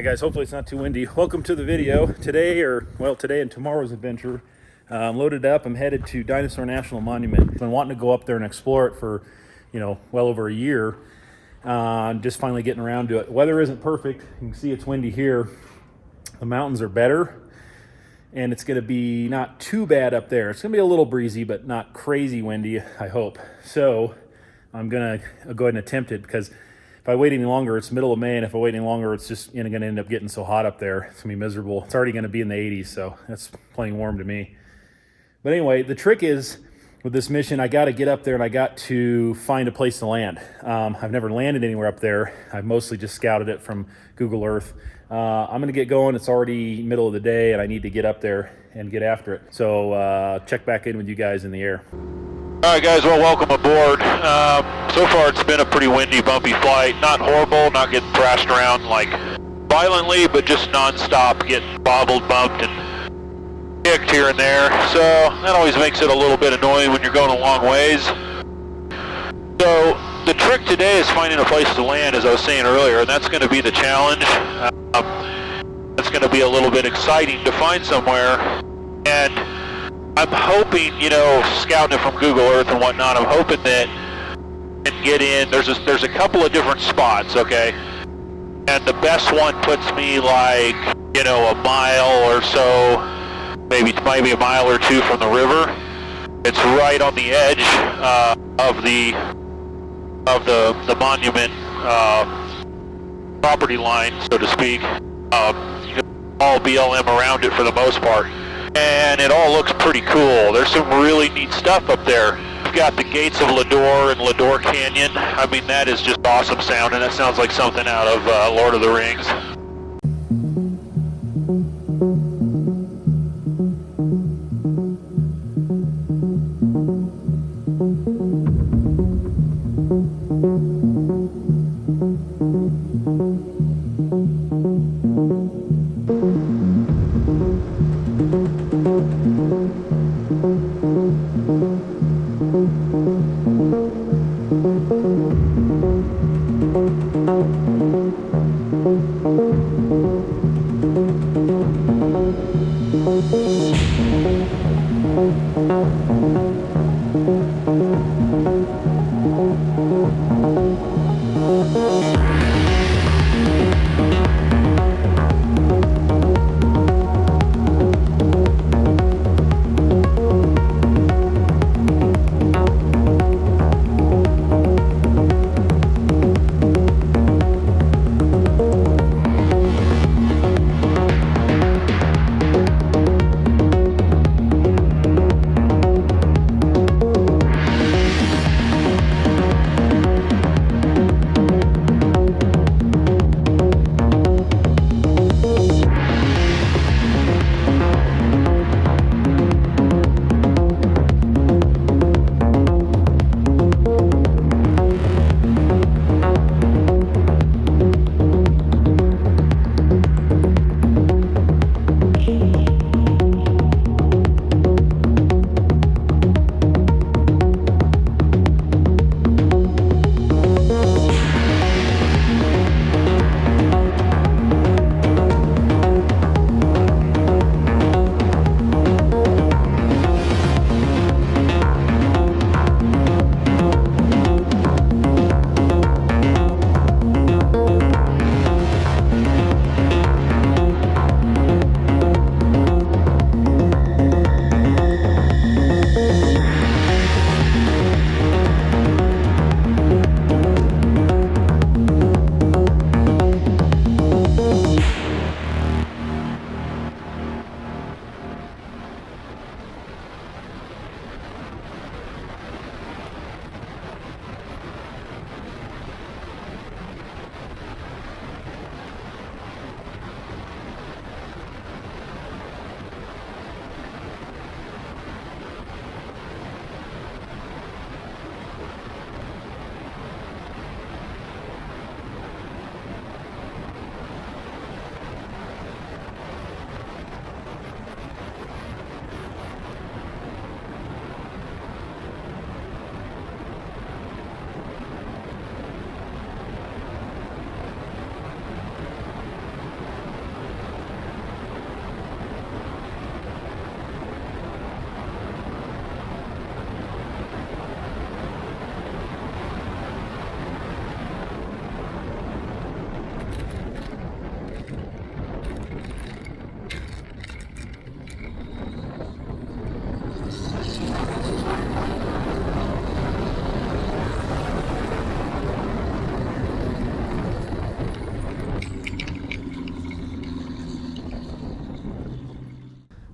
Hi guys, hopefully it's not too windy. Welcome to the video. Today and tomorrow's adventure. I'm loaded up. I'm headed to Dinosaur National Monument. I've been wanting to go up there and explore it for, well over a year. Just finally getting around to it. Weather isn't perfect. You can see it's windy here. The mountains are better, and it's going to be not too bad up there. It's going to be a little breezy, but not crazy windy, I hope. So I'm going to go ahead and attempt it, because if I wait any longer, it's middle of May, and if I wait any longer, it's just going to end up getting so hot up there. It's going to be miserable. It's already going to be in the 80s, so that's plenty warm to me. But anyway, the trick is, with this mission, I got to get up there and I got to find a place to land. I've never landed anywhere up there. I've mostly just scouted it from Google Earth. I'm going to get going. It's already middle of the day, and I need to get up there and get after it. So check back in with you guys in the air. All right, guys, well, welcome aboard. So far, it's been a pretty windy, bumpy flight. Not horrible, not getting thrashed around like violently, but just nonstop, getting bobbled, bumped, and kicked here and there. So that always makes it a little bit annoying when you're going a long ways. So the trick today is finding a place to land, as I was saying earlier, and that's going to be the challenge. It's going to be a little bit exciting to find somewhere, and I'm hoping, scouting it from Google Earth and whatnot, I'm hoping that I can get in. There's a couple of different spots, okay? And the best one puts me like, a mile or so, maybe a mile or two from the river. It's right on the edge of the monument property line, so to speak. All BLM around it for the most part. And it all looks pretty cool. There's some really neat stuff up there. We've got the gates of Lador and Lador Canyon. I mean, that is just awesome sound, and that sounds like something out of Lord of the Rings.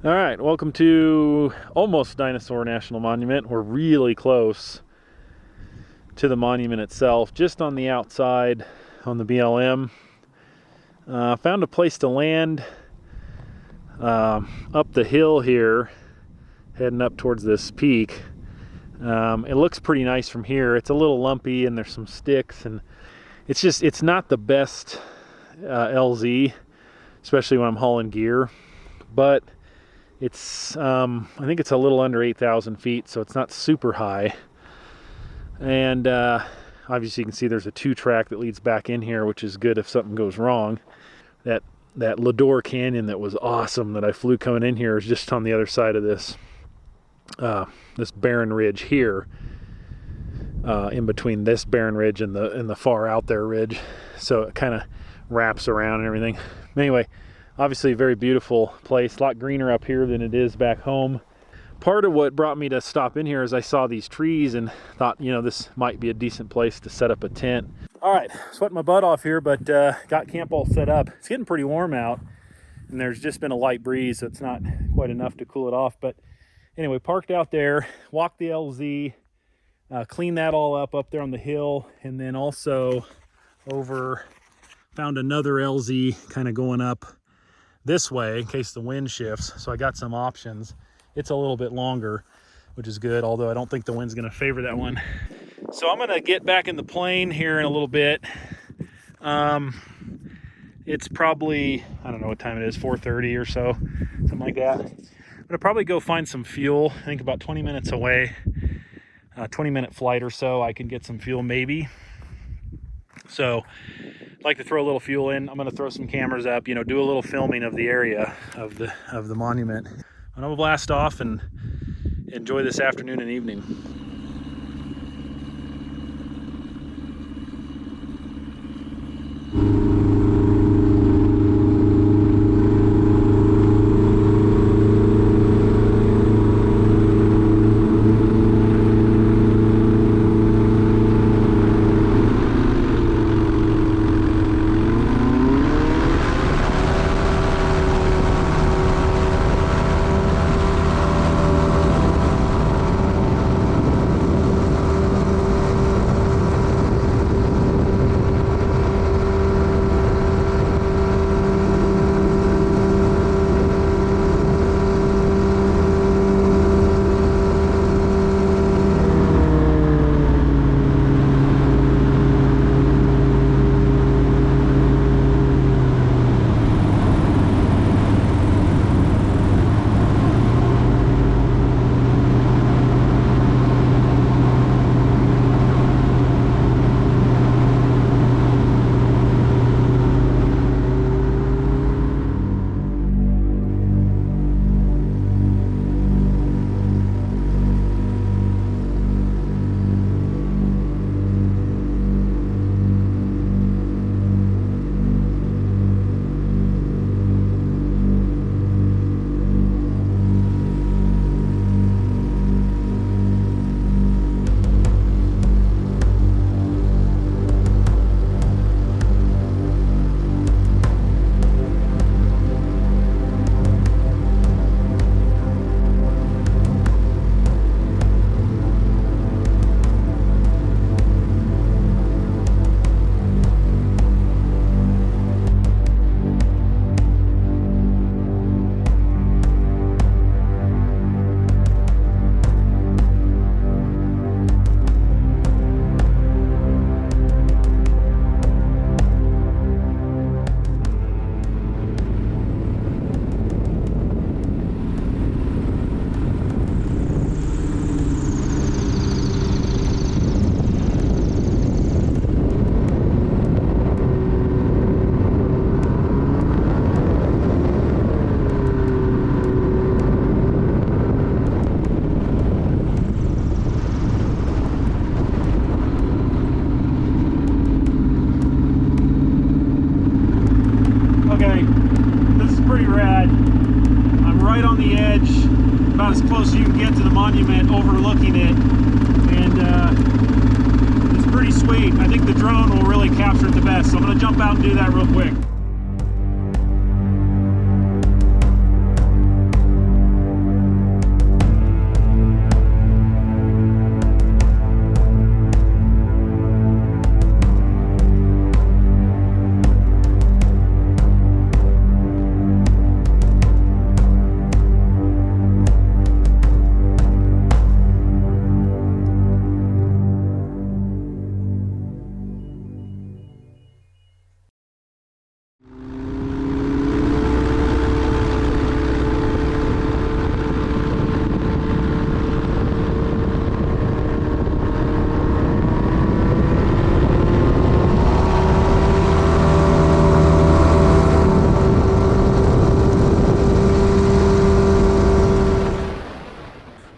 All right, welcome to almost Dinosaur National Monument. We're really close to the monument itself, just on the outside on the BLM. Found a place to land up the hill here, heading up towards this peak. It looks pretty nice from here. It's a little lumpy and there's some sticks, and it's not the best LZ, especially when I'm hauling gear, but it's I think it's a little under 8,000 feet, so it's not super high. And obviously you can see there's a 2-track that leads back in here, which is good if something goes wrong. That Lador Canyon that was awesome that I flew coming in here is just on the other side of this this barren ridge here, in between this barren ridge and the far out there ridge, so it kind of wraps around and everything. Anyway, obviously a very beautiful place, a lot greener up here than it is back home. Part of what brought me to stop in here is I saw these trees and thought, you know, this might be a decent place to set up a tent. All right, sweating my butt off here, but got camp all set up. It's getting pretty warm out, and there's just been a light breeze, so it's not quite enough to cool it off. But anyway, parked out there, walked the LZ, cleaned that all up there on the hill, and then also found another LZ kind of going up this way in case the wind shifts. So I got some options. It's a little bit longer, which is good, although I don't think the wind's going to favor that one. So I'm going to get back in the plane here in a little bit. It's probably, I don't know what time it is, 4:30 or so, something like that. I'm going to probably go find some fuel. I think about 20 minutes away, 20-minute flight or so, I can get some fuel maybe. So I'd like to throw a little fuel in. I'm going to throw some cameras up, you know, do a little filming of the area of the monument. And I'm going to blast off and enjoy this afternoon and evening. about as close as you can get to the monument overlooking it, and it's pretty sweet. I think the drone will really capture it the best, so I'm going to jump out and do that real quick.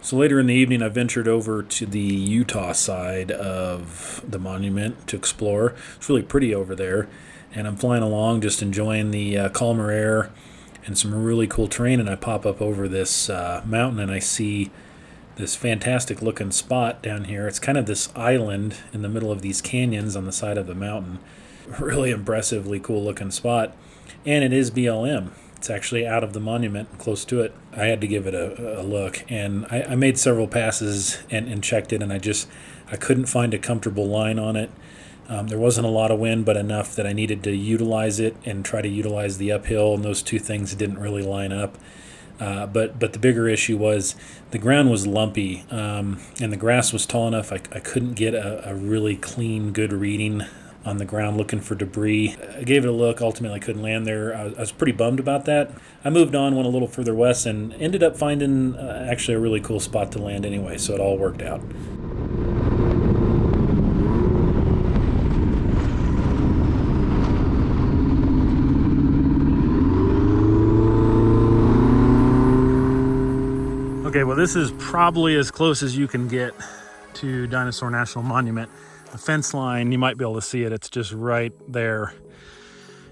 So later in the evening, I ventured over to the Utah side of the monument to explore. It's really pretty over there, and I'm flying along just enjoying the calmer air and some really cool terrain, and I pop up over this mountain and I see this fantastic looking spot down here. It's kind of this island in the middle of these canyons on the side of the mountain. Really impressively cool looking spot, and it is BLM. It's actually out of the monument, close to it. I had to give it a look, and I made several passes and checked it, and I couldn't find a comfortable line on it. There wasn't a lot of wind, but enough that I needed to utilize it and try to utilize the uphill, and those two things didn't really line up. But the bigger issue was the ground was lumpy, and the grass was tall enough I couldn't get a really clean, good reading on the ground looking for debris. I gave it a look, ultimately couldn't land there. I was pretty bummed about that. I moved on, went a little further west, and ended up finding actually a really cool spot to land anyway, so it all worked out. Okay, well, this is probably as close as you can get to Dinosaur National Monument. The fence line, you might be able to see it, it's just right there,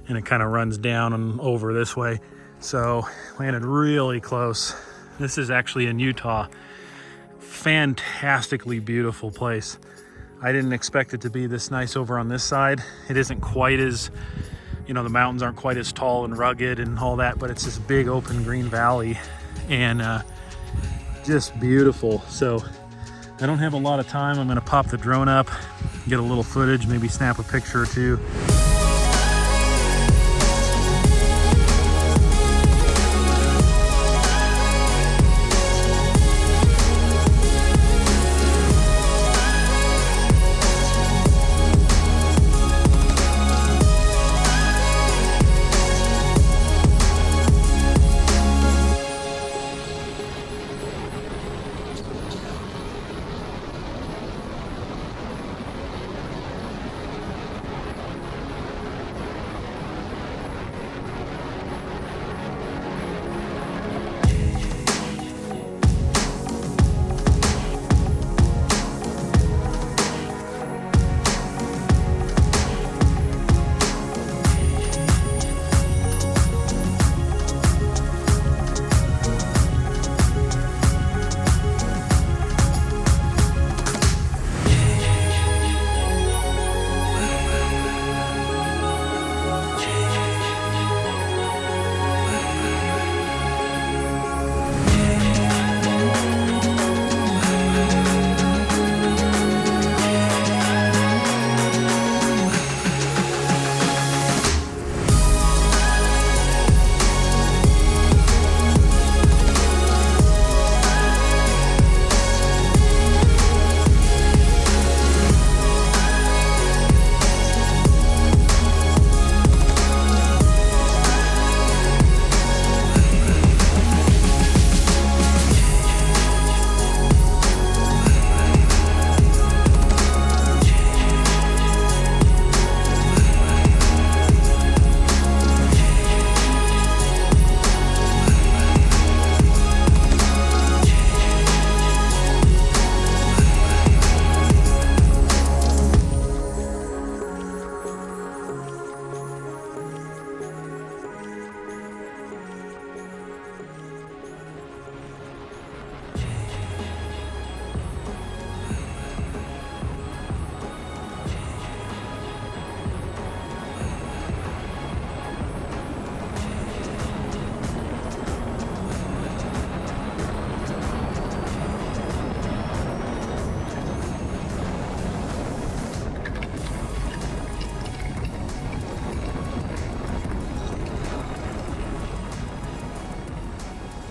and it kind of runs down and over this way. So landed really close. This is actually in Utah. Fantastically beautiful place. I didn't expect it to be this nice over on this side. It isn't quite as, the mountains aren't quite as tall and rugged and all that, but it's this big open green valley, and just beautiful. So I don't have a lot of time. I'm going to pop the drone up, get a little footage, maybe snap a picture or two.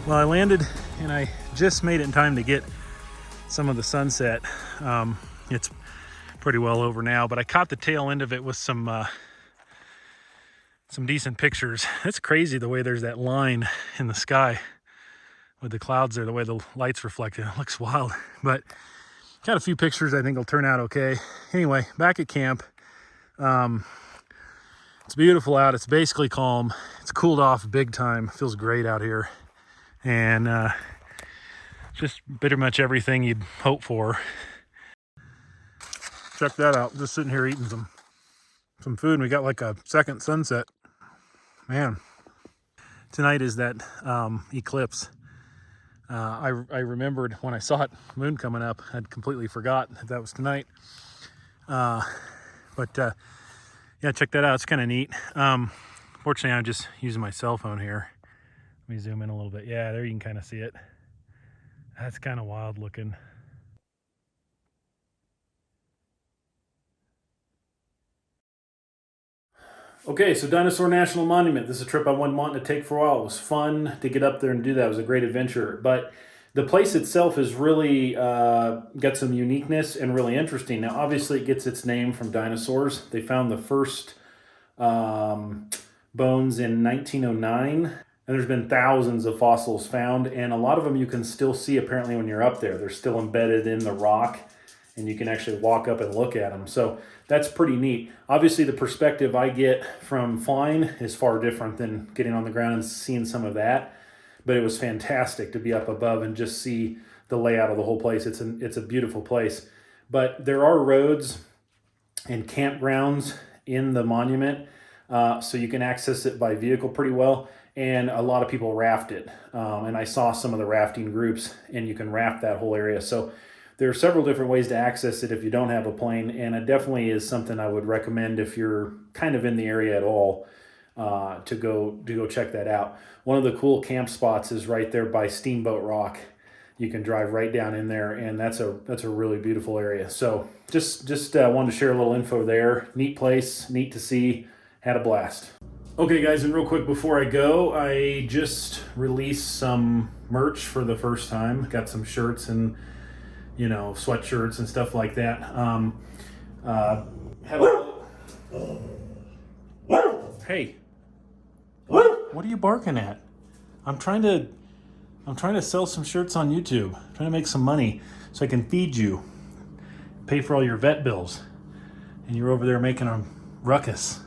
Well, I landed and I just made it in time to get some of the sunset. It's pretty well over now, but I caught the tail end of it with some decent pictures. It's crazy the way there's that line in the sky with the clouds there, the way the light's reflected. It looks wild, but got a few pictures I think will turn out okay. Anyway, back at camp. It's beautiful out. It's basically calm. It's cooled off big time. Feels great out here. And Just pretty much everything you'd hope for. Check that out. Just sitting here eating some food, and we got like a second sunset. Man, tonight is that eclipse. I remembered when I saw it, moon coming up. I'd completely forgot that was tonight. Yeah, check that out. It's kind of neat. Fortunately, I'm just using my cell phone here. Let me zoom in a little bit. Yeah, there you can kind of see it. That's kind of wild looking. Okay, so Dinosaur National Monument. This is a trip I've been wanting to take for a while. It was fun to get up there and do that. It was a great adventure. But the place itself has really got some uniqueness and really interesting. Now, obviously, it gets its name from dinosaurs. They found the first bones in 1909. And there's been thousands of fossils found. And a lot of them you can still see apparently when you're up there. They're still embedded in the rock. And you can actually walk up and look at them. So that's pretty neat. Obviously, the perspective I get from flying is far different than getting on the ground and seeing some of that. But it was fantastic to be up above and just see the layout of the whole place. It's a beautiful place. But there are roads and campgrounds in the monument, so you can access it by vehicle pretty well. And a lot of people raft it. And I saw some of the rafting groups, and you can raft that whole area. So there are several different ways to access it if you don't have a plane, and it definitely is something I would recommend if you're kind of in the area at all to go check that out. One of the cool camp spots is right there by Steamboat Rock. You can drive right down in there, and that's a really beautiful area. So just wanted to share a little info there. Neat place, neat to see. Had a blast. Okay, guys, and real quick before I go, I just released some merch for the first time. Got some shirts and sweatshirts and stuff like that. Hey, what are you barking at? I'm trying to sell some shirts on YouTube. I'm trying to make some money so I can feed you, pay for all your vet bills, and you're over there making a ruckus.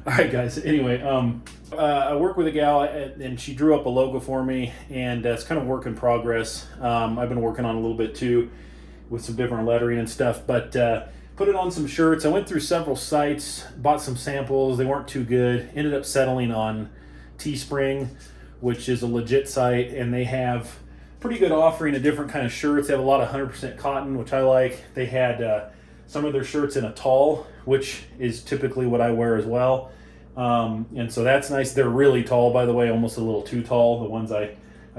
All right, guys. Anyway, I work with a gal, and she drew up a logo for me, and it's kind of work in progress. I've been working on a little bit too with some different lettering and stuff, but put it on some shirts. I went through several sites, bought some samples. They weren't too good. Ended up settling on Teespring, which is a legit site, and they have pretty good offering of different kind of shirts. They have a lot of 100% cotton, which I like. They had some of their shirts in a tall, which is typically what I wear as well. And so that's nice. They're really tall, by the way, almost a little too tall, the ones I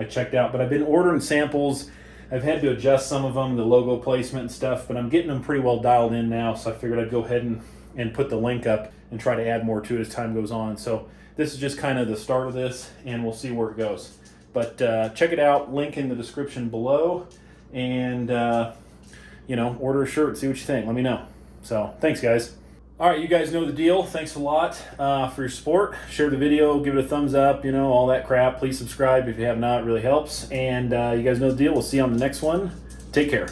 checked out. But I've been ordering samples. I've had to adjust some of them, the logo placement and stuff, but I'm getting them pretty well dialed in now. So I figured I'd go ahead and put the link up and try to add more to it as time goes on. So this is just kind of the start of this, and we'll see where it goes. But check it out, link in the description below, and order a shirt, see what you think. Let me know. So thanks, guys. All right, you guys know the deal. Thanks a lot for your support. Share the video, give it a thumbs up, all that crap. Please subscribe if you have not. It really helps. And you guys know the deal. We'll see you on the next one. Take care.